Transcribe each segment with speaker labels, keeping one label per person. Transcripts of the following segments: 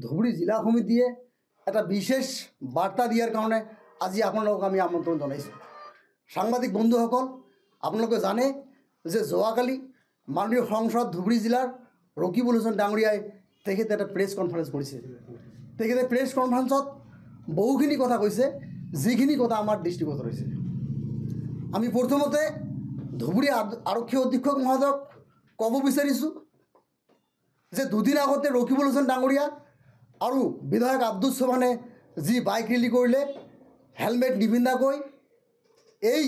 Speaker 1: ধুবুৰী জিলা সমিতিয়ে এটা বিশেষ বাৰ্তা দিয়াৰ কাৰণে আজি আপোনালোকক আমি আমন্ত্ৰণ জনাইছোঁ। সাংবাদিক বন্ধুসকল, আপোনালোকে জানে যে যোৱাকালি মাননীয় সংসদ ধুবুৰী জিলাৰ ৰকিবুল হুছেইন ডাঙৰীয়াই তেখেতে এটা প্ৰেছ কনফাৰেঞ্চ কৰিছে। তেখেতে প্ৰেছ কনফাৰেঞ্চত বহুখিনি কথা কৈছে, যিখিনি কথা আমাৰ দৃষ্টিগত হৈছে। আমি প্ৰথমতে ধুবুৰী আৰক্ষী অধীক্ষক মহোদয়ক ক'ব বিচাৰিছোঁ যে দুদিন আগতে ৰকিবুল হুছেইন ডাঙৰীয়া আৰু বিধায়ক আব্দুল সোবহানে যি বাইক ৰেলী কৰিলে হেলমেট নিপিন্ধাকৈ, এই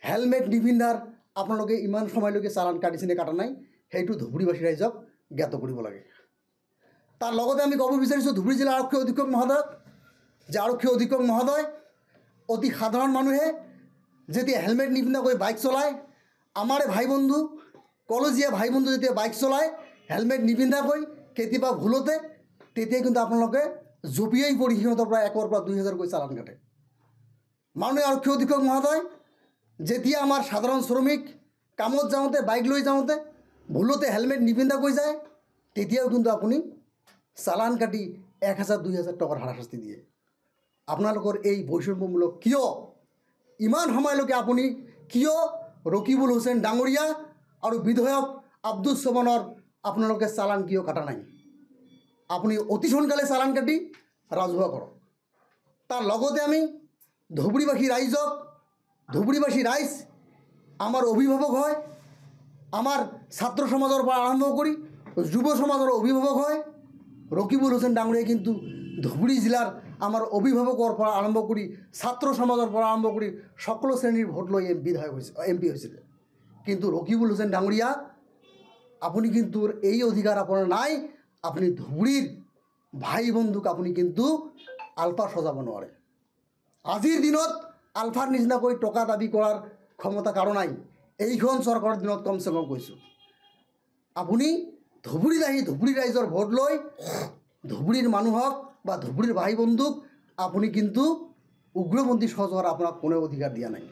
Speaker 1: হেলমেট নিপিন্ধাৰ আপোনালোকে ইমান সময়লৈকে চালান কাটিছে নে কাটা নাই, সেইটো ধুবুৰীবাসী ৰাইজক জ্ঞাত কৰিব লাগে। তাৰ লগতে আমি ক'ব বিচাৰিছোঁ ধুবুৰী জিলা আৰক্ষী অধীক্ষক মহোদয়ক যে আৰক্ষী অধীক্ষক মহোদয়, অতি সাধাৰণ মানুহে যেতিয়া হেলমেট নিপিন্ধাকৈ বাইক চলায়, আমাৰে ভাই বন্ধু, কলেজীয়া ভাই বন্ধু যেতিয়া বাইক চলায় হেলমেট নিপিন্ধাকৈ কেতিয়াবা ভুলতে, তেতিয়া কিন্তু আপোনালোকে জঁপিয়াই পৰি সিহঁতৰ পৰা 1,000 পৰা 2,000কৈ চালান কাটে। মাননীয় আৰক্ষী অধীক্ষক মহোদয়, যেতিয়া আমাৰ সাধাৰণ শ্ৰমিক কামত যাওঁতে বাইক লৈ যাওঁতে ভুলতে হেলমেট নিপিন্ধাকৈ যায়, তেতিয়াও কিন্তু আপুনি চালান কাটি 1,000-2,000 টকাৰ হাৰাশাস্তি দিয়ে। আপোনালোকৰ এই বৈষম্যমূলক কিয়? ইমান সময়লৈকে আপুনি কিয় ৰকিবুল হুছেইন ডাঙৰীয়া আৰু বিধায়ক আব্দুল সোবহানৰ আপোনালোকে চালান কিয় কাটা নাই? আপুনি অতি সোনকালে চালান কাটি ৰাজহুৱা কৰক। তাৰ লগতে আমি ধুবুৰীবাসী ৰাইজক, ধুবুৰীবাসী ৰাইজ আমাৰ অভিভাৱক হয়, আমাৰ ছাত্ৰ সমাজৰ পৰা আৰম্ভ কৰি যুৱ সমাজৰ অভিভাৱক হয়। ৰকিবুল হুছেইন ডাঙৰীয়াই কিন্তু ধুবুৰী জিলাৰ আমাৰ অভিভাৱকৰ পৰা আৰম্ভ কৰি ছাত্ৰ সমাজৰ পৰা আৰম্ভ কৰি সকলো শ্ৰেণীৰ ভোট লৈ এমপি হৈছিলে। কিন্তু ৰকিবুল হুছেইন ডাঙৰীয়া, আপুনি কিন্তু এই অধিকাৰ আপোনাৰ নাই। আপুনি ধুবুৰীৰ ভাই বন্ধুক আপুনি কিন্তু আলফা সজাব নোৱাৰে। আজিৰ দিনত আলফাৰ নিচিনাকৈ টকা দাবী কৰাৰ ক্ষমতা কাৰো নাই। এইখন চৰকাৰৰ দিনত কমচে কম কৈছোঁ। আপুনি ধুবুৰীত আহি ধুবুৰী ৰাইজৰ ভোট লৈ ধুবুৰীৰ মানুহক বা ধুবুৰীৰ ভাই বন্ধুক আপুনি কিন্তু উগ্ৰপন্থী সজোৱাৰ আপোনাক কোনো অধিকাৰ দিয়া নাই।